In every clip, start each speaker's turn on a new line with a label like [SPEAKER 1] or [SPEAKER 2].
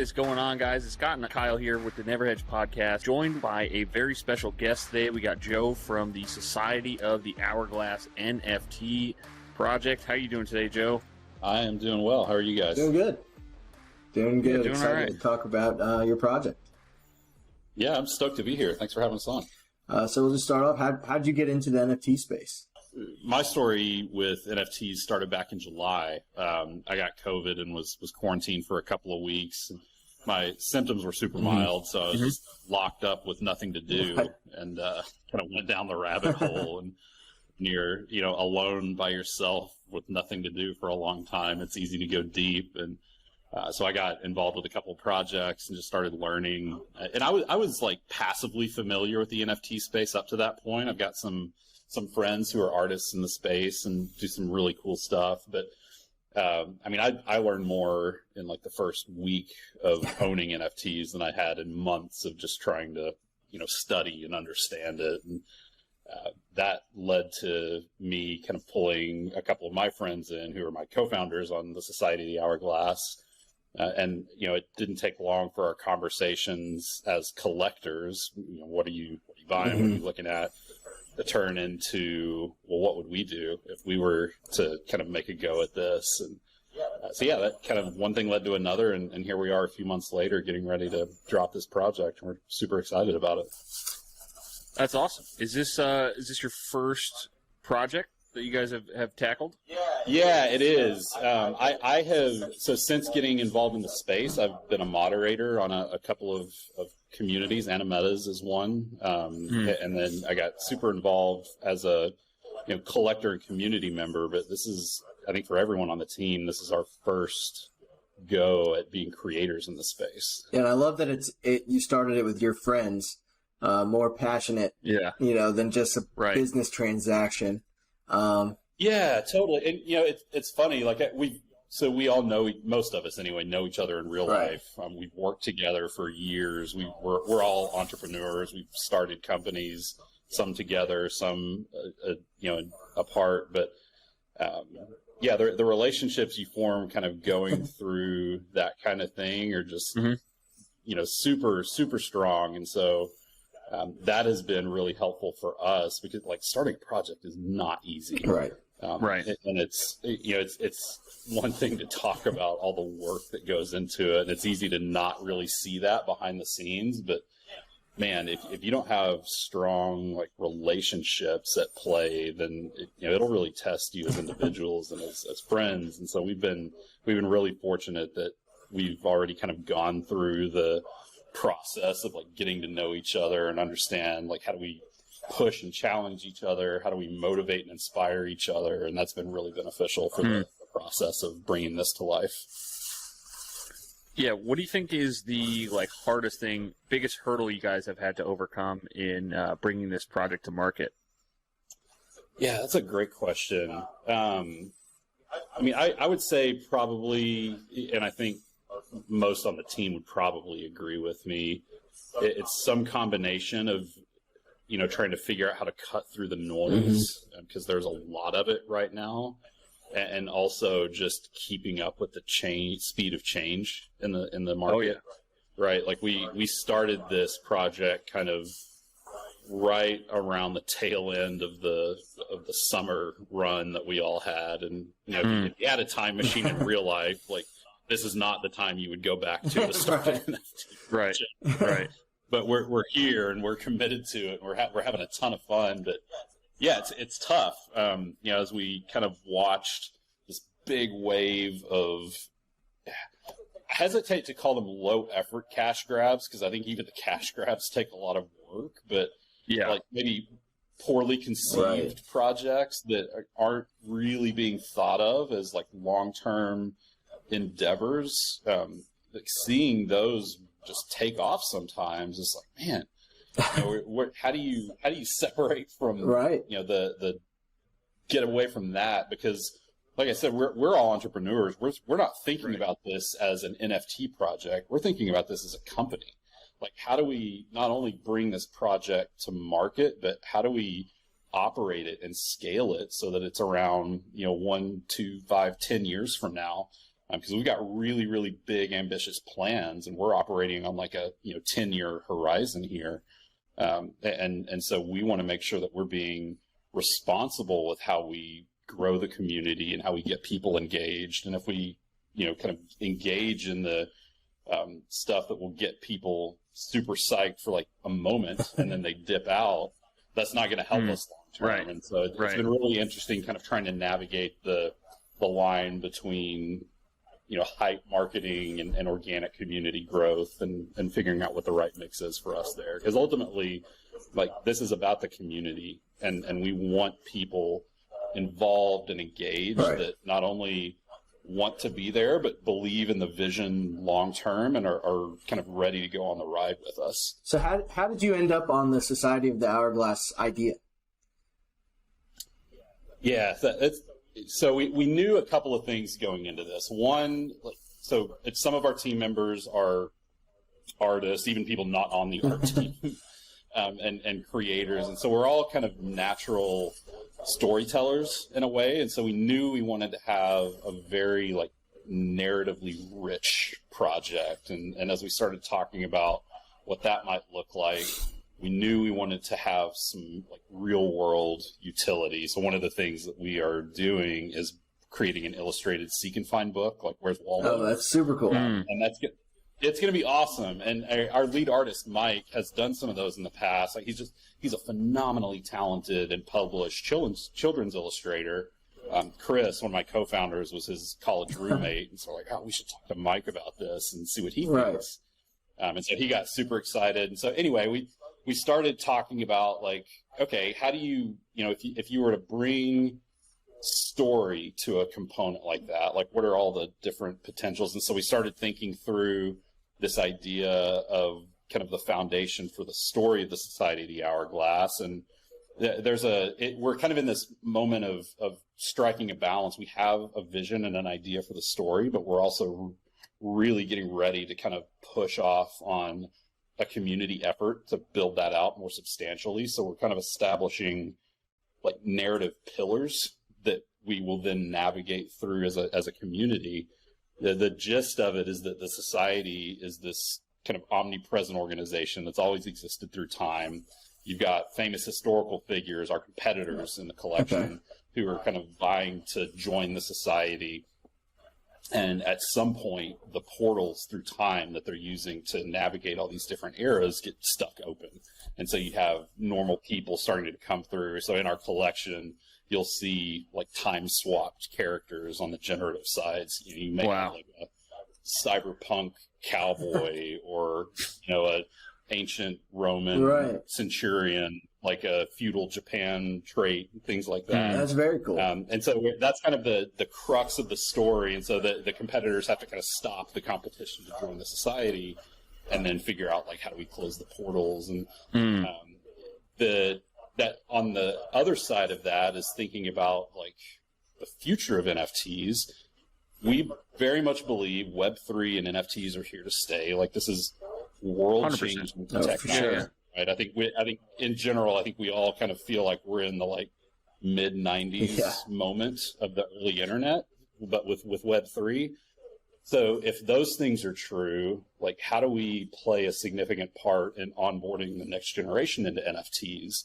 [SPEAKER 1] is going on, guys? It's Scott and Kyle here with the Never Hedge podcast, joined by a very special guest today. We got Joe from the Society of the Hourglass NFT project. How are you doing today, Joe?
[SPEAKER 2] I am doing well. How are you guys?
[SPEAKER 3] Doing good. Doing good.
[SPEAKER 1] Doing
[SPEAKER 3] Excited
[SPEAKER 1] right.
[SPEAKER 3] to talk about your project.
[SPEAKER 2] Yeah, I'm stoked to be here. Thanks for having us on.
[SPEAKER 3] So we'll just start off. How did you get into the NFT space?
[SPEAKER 2] My story with NFTs started back in July. I got COVID and was quarantined for a couple of weeks. My symptoms were super mild, so I was just locked up with nothing to do and kind of went down the rabbit hole. And you're, alone by yourself with nothing to do for a long time, it's easy to go deep. And so I got involved with a couple of projects and just started learning. And I was like passively familiar with the NFT space up to that point. I've got some friends who are artists in the space and do some really cool stuff. But I learned more in like the first week of owning NFTs than I had in months of just trying to, study and understand it. And that led to me kind of pulling a couple of my friends in who are my co-founders on the Society of the Hourglass. And it didn't take long for our conversations as collectors. What are you buying? What are you looking at? To turn into, well, what would we do if we were to kind of make a go at this? And that kind of one thing led to another, and here we are a few months later getting ready to drop this project, and we're super excited about it.
[SPEAKER 1] That's awesome. Is this your first project that you guys have tackled?
[SPEAKER 2] Yeah, it is. I have, so since getting involved in the space, I've been a moderator on a couple of communities. Animeta's is one. And then I got super involved as a collector and community member. But this is, I think for everyone on the team, this is our first go at being creators in the space.
[SPEAKER 3] And I love that you started it with your friends, more passionate, than just a business transaction.
[SPEAKER 2] Yeah, totally. And it's funny. Like we all know, most of us anyway, know each other in real life. We've worked together for years. We're all entrepreneurs. We've started companies, some together, some apart. But the relationships you form, kind of going through that kind of thing, are just super super strong. And so that has been really helpful for us because starting a project is not easy.
[SPEAKER 3] Right.
[SPEAKER 2] And it's one thing to talk about all the work that goes into it, and it's easy to not really see that behind the scenes. But man, if you don't have strong relationships at play, then it'll really test you as individuals and as friends. And so we've been really fortunate that we've already kind of gone through the process of getting to know each other and understand how do we push and challenge each other, how do we motivate and inspire each other, and that's been really beneficial for the process of bringing this to life.
[SPEAKER 1] What do you think is the hardest thing, biggest hurdle you guys have had to overcome in bringing this project to market?
[SPEAKER 2] Yeah, that's a great question. I would say probably, and I think most on the team would probably agree with me, it's some combination of trying to figure out how to cut through the noise, because there's a lot of it right now, and also just keeping up with the speed of change in the market.
[SPEAKER 1] Oh yeah,
[SPEAKER 2] right. We started this project kind of right around the tail end of the summer run that we all had, and if you had a time machine in real life, this is not the time you would go back to start an NFT project.
[SPEAKER 1] Right.
[SPEAKER 2] But we're here and we're committed to it. We're having a ton of fun. But yeah, it's tough. As we kind of watched this big wave of, I hesitate to call them low effort cash grabs, because I think even the cash grabs take a lot of work. But maybe poorly conceived projects that aren't really being thought of as long-term endeavors. Seeing those just take off sometimes, it's man, how do you separate from the get away from that? Because like I said, we're all entrepreneurs. We're not thinking about this as an NFT project. We're thinking about this as a company. How do we not only bring this project to market, but how do we operate it and scale it so that it's around 1, 2, 5, 10 years from now because we've got really, really big, ambitious plans, and we're operating on like a 10-year horizon here. And so we want to make sure that we're being responsible with how we grow the community and how we get people engaged. And if we, kind of engage in the stuff that will get people super psyched for like a moment and then they dip out, that's not going to help us long term.
[SPEAKER 1] Right.
[SPEAKER 2] And so it's been really interesting kind of trying to navigate the line between, hype marketing and organic community growth and figuring out what the right mix is for us there. Because ultimately, like, this is about the community, and we want people involved and engaged that not only want to be there, but believe in the vision long term and are kind of ready to go on the ride with us.
[SPEAKER 3] So how did you end up on the Society of the Hourglass idea?
[SPEAKER 2] Yeah, so we knew a couple of things going into this. One, so some of our team members are artists, even people not on the art team, and creators. And so we're all kind of natural storytellers in a way. And so we knew we wanted to have a very like narratively rich project. And as we started talking about what that might look like, we knew we wanted to have some like real world utility. So one of the things that we are doing is creating an illustrated seek and find book, like Where's Waldo?
[SPEAKER 3] Oh, that's super cool.
[SPEAKER 2] And it's going to be awesome. And our lead artist, Mike, has done some of those in the past. Like he's a phenomenally talented and published children's illustrator. Chris, one of my co-founders, was his college roommate. And so we're like, we should talk to Mike about this and see what he thinks. And so he got super excited. And so anyway, we started talking about like, okay, how do you, if you were to bring story to a component like that, like what are all the different potentials? And so we started thinking through this idea of kind of the foundation for the story of the Society of the Hourglass. And we're kind of in this moment of striking a balance. We have a vision and an idea for the story, but we're also really getting ready to kind of push off on a community effort to build that out more substantially. So we're kind of establishing like narrative pillars that we will then navigate through as a community. The gist of it is that the society is this kind of omnipresent organization that's always existed through time. You've got famous historical figures, our competitors in the collection, who are kind of vying to join the society. And at some point, the portals through time that they're using to navigate all these different eras get stuck open. And so you have normal people starting to come through. So in our collection, you'll see like time-swapped characters on the generative sides. You make like a cyberpunk cowboy or, a ancient Roman centurion, like a feudal Japan trait, things like that.
[SPEAKER 3] That's very cool.
[SPEAKER 2] And so that's kind of the crux of the story. And so the competitors have to kind of stop the competition to join the society and then figure out like, how do we close the portals? And that on the other side of that is thinking about like the future of NFTs. We very much believe Web3 and NFTs are here to stay. Like this is world-changing technology. Sure. Right. I think in general, I think we all kind of feel like we're in the like mid 90s moment of the early internet, but with Web3. So if those things are true, like how do we play a significant part in onboarding the next generation into NFTs?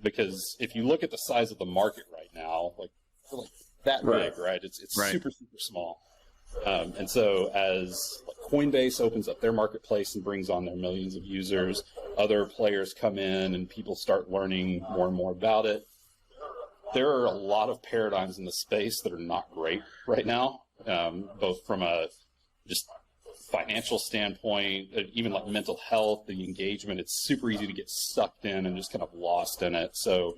[SPEAKER 2] Because if you look at the size of the market right now, like that big, right? It's super, super small. And so as Coinbase opens up their marketplace and brings on their millions of users, other players come in and people start learning more and more about it. There are a lot of paradigms in the space that are not great right now, both from a just financial standpoint, even like mental health, the engagement. It's super easy to get sucked in and just kind of lost in it. So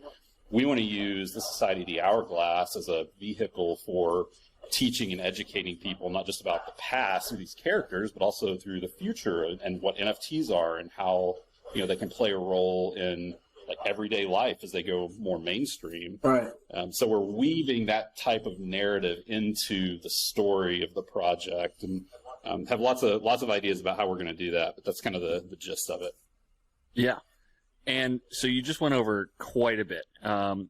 [SPEAKER 2] we want to use the Society of the Hourglass as a vehicle for teaching and educating people, not just about the past through these characters, but also through the future and what NFTs are and how, they can play a role in like everyday life as they go more mainstream.
[SPEAKER 3] Right.
[SPEAKER 2] So we're weaving that type of narrative into the story of the project and have lots of ideas about how we're going to do that, but that's kind of the gist of it.
[SPEAKER 1] Yeah. And so you just went over quite a bit.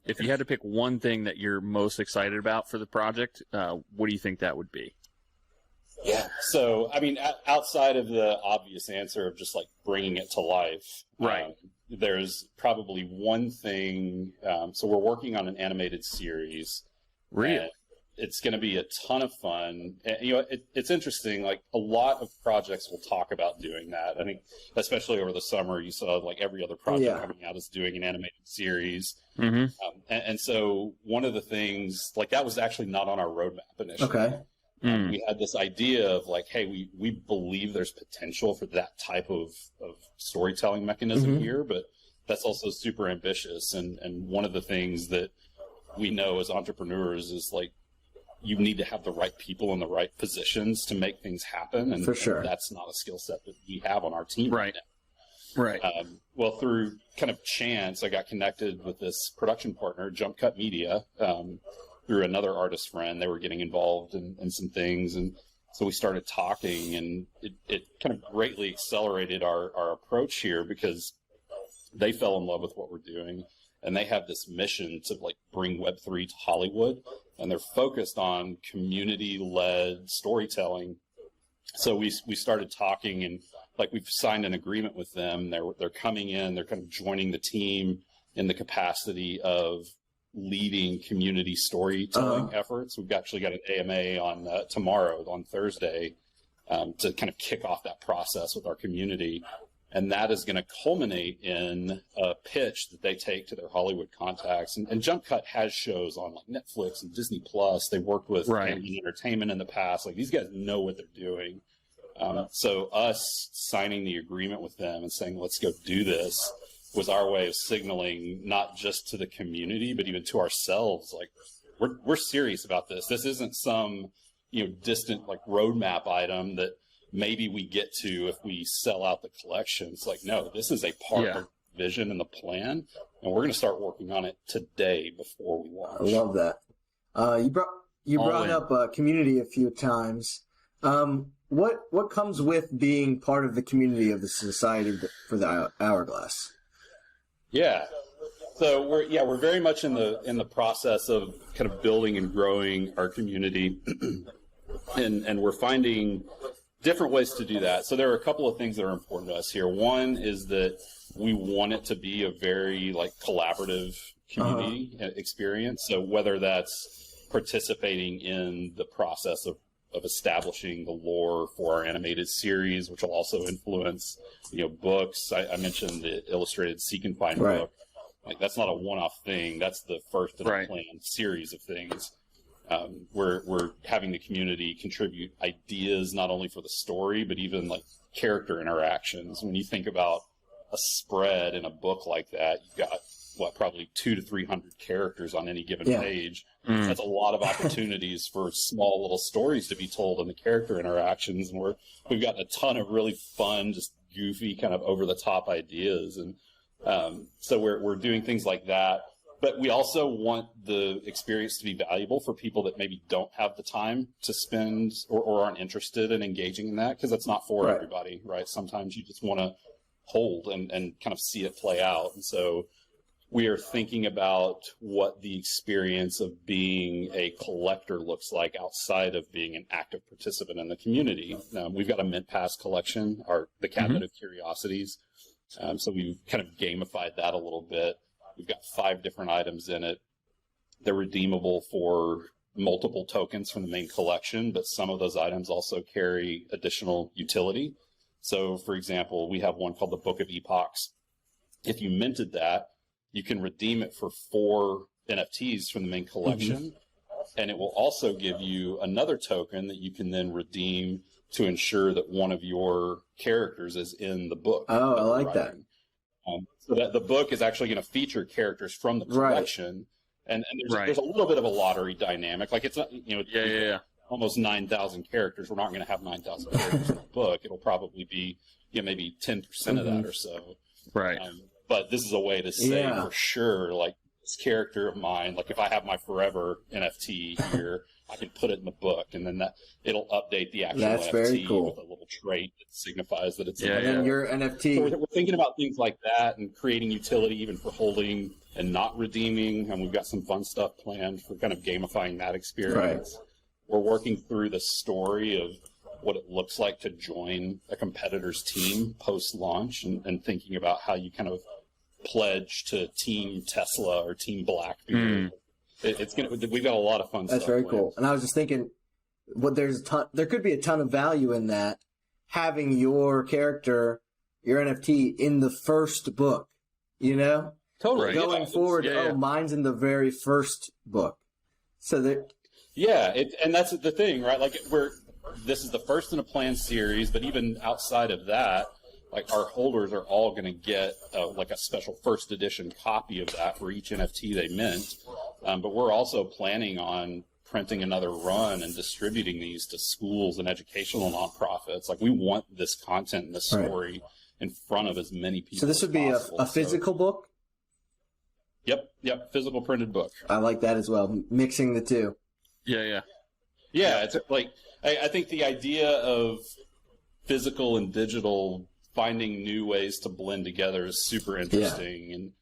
[SPEAKER 1] If you had to pick one thing that you're most excited about for the project, what do you think that would be?
[SPEAKER 2] Yeah. So, I mean, outside of the obvious answer of just like bringing it to life,
[SPEAKER 1] right?
[SPEAKER 2] There's probably one thing. So we're working on an animated series.
[SPEAKER 1] Really?
[SPEAKER 2] It's going to be a ton of fun. And, you know, it's interesting. Like a lot of projects will talk about doing that. I think, especially over the summer, you saw like every other project coming out is doing an animated series.
[SPEAKER 1] Mm-hmm.
[SPEAKER 2] And so one of the things, like that was actually not on our roadmap initially.
[SPEAKER 3] Okay.
[SPEAKER 2] We had this idea of like, hey, we believe there's potential for that type of storytelling mechanism here, but that's also super ambitious. And one of the things that we know as entrepreneurs is like, you need to have the right people in the right positions to make things happen. And,
[SPEAKER 3] for sure.
[SPEAKER 2] And that's not a skill set that we have on our team
[SPEAKER 1] right
[SPEAKER 2] now.
[SPEAKER 1] Right.
[SPEAKER 2] Well, through kind of chance, I got connected with this production partner, Jump Cut Media, through another artist friend. They were getting involved in some things. And so we started talking, and it kind of greatly accelerated our approach here because they fell in love with what we're doing. And they have this mission to like bring Web3 to Hollywood, and they're focused on community-led storytelling. So we started talking, and like we've signed an agreement with them. They're coming in. They're kind of joining the team in the capacity of leading community storytelling efforts. We've actually got an AMA on tomorrow, on Thursday, to kind of kick off that process with our community. And that is going to culminate in a pitch that they take to their Hollywood contacts. And Jump Cut has shows on like Netflix and Disney Plus. They worked with Family Entertainment in the past. Like these guys know what they're doing. So us signing the agreement with them and saying, let's go do this, was our way of signaling not just to the community, but even to ourselves. Like we're serious about this. This isn't some, distant like roadmap item that maybe we get to if we sell out the collection. It's like, no, this is a part of the vision and the plan, and we're going to start working on it today before we launch.
[SPEAKER 3] I love that. You brought up community a few times. What comes with being part of the community of the Society for the Hourglass?
[SPEAKER 2] Yeah. So we're very much in the process of kind of building and growing our community, and we're finding different ways to do that. So there are a couple of things that are important to us here. One is that we want it to be a very like collaborative community experience. So whether that's participating in the process of establishing the lore for our animated series, which will also influence, books. I mentioned the illustrated Seek and Find book. Like that's not a one-off thing. That's the first in a planned series of things. We're having the community contribute ideas not only for the story, but even like character interactions. When you think about a spread in a book like that, you've got probably 200 to 300 characters on any given page. That's a lot of opportunities for small little stories to be told in the character interactions. And we've got a ton of really fun, just goofy, kind of over the top ideas. And so we're doing things like that. But we also want the experience to be valuable for people that maybe don't have the time to spend or aren't interested in engaging in that, because that's not for everybody, right? Sometimes you just want to hold and kind of see it play out. And so we are thinking about what the experience of being a collector looks like outside of being an active participant in the community. We've got a Mint Pass collection, the Cabinet of Curiosities. So we've kind of gamified that a little bit. We've got 5 different items in it. They're redeemable for multiple tokens from the main collection, but some of those items also carry additional utility. So, for example, we have one called the Book of Epochs. If you minted that, you can redeem it for 4 NFTs from the main collection, and it will also give you another token that you can then redeem to ensure that one of your characters is in the book.
[SPEAKER 3] Oh, I like that.
[SPEAKER 2] So that the book is actually going to feature characters from the collection, and there's a little bit of a lottery dynamic. Like it's not, almost 9,000 characters. We're not going to have 9,000 characters in the book. It'll probably be maybe 10% of that or so.
[SPEAKER 1] Right.
[SPEAKER 2] But this is a way to say for sure, like this character of mine, like if I have my forever NFT here, I can put it in the book, and then it'll update the actual
[SPEAKER 3] NFT
[SPEAKER 2] very
[SPEAKER 3] cool.
[SPEAKER 2] with a little trait that signifies that it's in
[SPEAKER 3] the book. And your NFT.
[SPEAKER 2] So we're thinking about things like that and creating utility even for holding and not redeeming, and we've got some fun stuff planned for kind of gamifying that experience. We're working through the story of what it looks like to join a competitor's team post-launch, and thinking about how you kind of pledge to Team Tesla or Team Blackbeard. We've got a lot of fun stuff.
[SPEAKER 3] That's very cool. And I was just thinking, there could be a ton of value in that, having your character, your NFT in the first book, you know?
[SPEAKER 2] Totally.
[SPEAKER 3] Going forward, mine's in the very first book. So that.
[SPEAKER 2] Yeah, and that's the thing, right? Like, this is the first in a planned series, but even outside of that, like, our holders are all going to get like a special first edition copy of that for each NFT they mint. But we're also planning on printing another run and distributing these to schools and educational nonprofits. Like, we want this content and this story in front of as many people.
[SPEAKER 3] So this would be a physical book?
[SPEAKER 2] Yep, physical printed book.
[SPEAKER 3] I like that as well, mixing the two.
[SPEAKER 2] Yeah, it's like, I think the idea of physical and digital, finding new ways to blend together, is super interesting.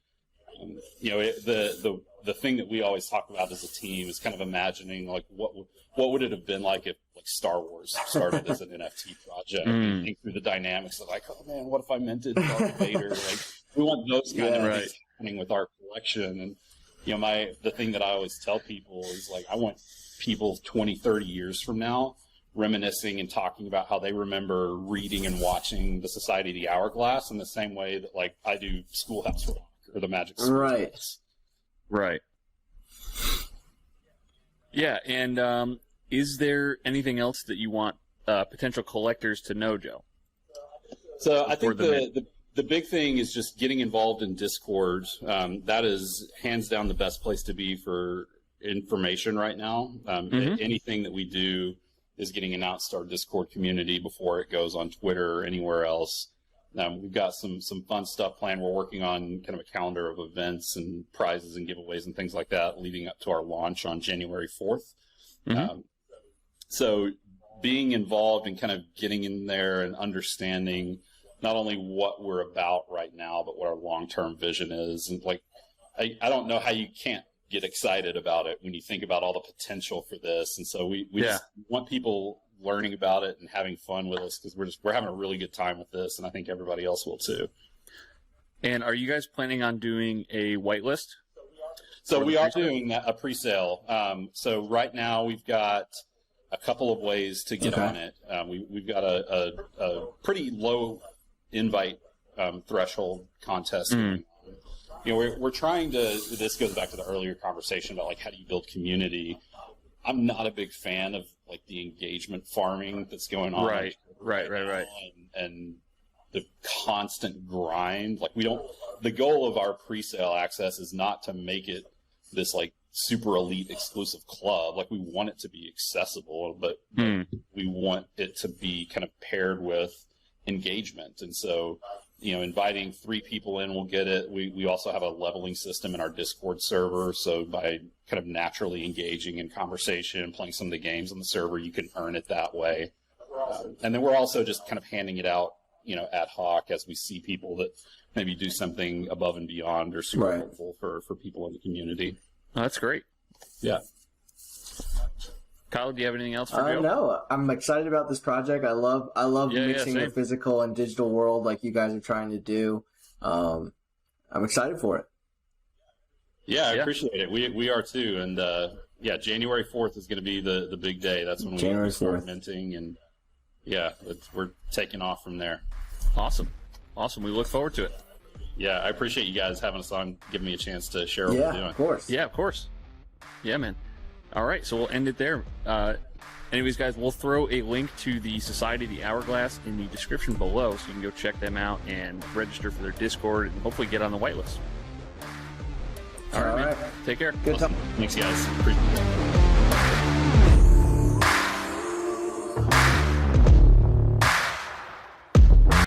[SPEAKER 2] And you know, the thing that we always talk about as a team is kind of imagining, like, what would it have been like if, like, Star Wars started as an NFT project, and think through the dynamics of, like, oh man, what if I minted Darth Vader? Like, we want those kind of things happening with our collection. And you know, the thing that I always tell people is, like, I want people 20, 30 years from now reminiscing and talking about how they remember reading and watching the Society of the Hourglass in the same way that, like, I do Schoolhouse Rock or the Magic Sports.
[SPEAKER 1] Right. Yeah, and is there anything else that you want potential collectors to know, Joe?
[SPEAKER 2] So I think the big thing is just getting involved in Discord. That is hands down the best place to be for information right now. Anything that we do is getting announced to our Discord community before it goes on Twitter or anywhere else. We've got some fun stuff planned. We're working on kind of a calendar of events and prizes and giveaways and things like that leading up to our launch on January 4th. So being involved and kind of getting in there and understanding not only what we're about right now, but what our long-term vision is. And, like, I don't know how you can't get excited about it when you think about all the potential for this. And so we just want people learning about it and having fun with us, because we're having a really good time with this, and I think everybody else will too.
[SPEAKER 1] And are you guys planning on doing a whitelist?
[SPEAKER 2] So we are doing a pre-sale. So right now we've got a couple of ways to get on it. We've got a pretty low invite threshold contest. You know, we're trying to. This goes back to the earlier conversation about, like, how do you build community. I'm not a big fan of, like, the engagement farming that's going on.
[SPEAKER 1] Right.
[SPEAKER 2] And the constant grind. Like, the goal of our pre-sale access is not to make it this, like, super elite exclusive club. Like, we want it to be accessible, but we want it to be kind of paired with engagement. And so, you know, inviting 3 people in will get it. We also have a leveling system in our Discord server. So by kind of naturally engaging in conversation and playing some of the games on the server, you can earn it that way. And then we're also just kind of handing it out, you know, ad hoc as we see people that maybe do something above and beyond or super helpful for people in the community.
[SPEAKER 1] Oh, that's great.
[SPEAKER 2] Yeah.
[SPEAKER 1] Kyle, do you have anything else for Joe?
[SPEAKER 3] No, I'm excited about this project. I love mixing the physical and digital world like you guys are trying to do. I'm excited for it.
[SPEAKER 2] Yeah, I appreciate it. We are too. And January 4th is going to be the big day. That's when we start minting, and we're taking off from there.
[SPEAKER 1] Awesome. We look forward to it.
[SPEAKER 2] Yeah, I appreciate you guys having us on, giving me a chance to share what we're doing.
[SPEAKER 3] Of course.
[SPEAKER 1] Yeah, of course. Yeah, man. All right, so we'll end it there. Anyways, guys, we'll throw a link to the Society of the Hourglass in the description below, so you can go check them out and register for their Discord and hopefully get on the whitelist. All right, man. Take care.
[SPEAKER 3] Good time.
[SPEAKER 2] Thanks, guys. Appreciate it.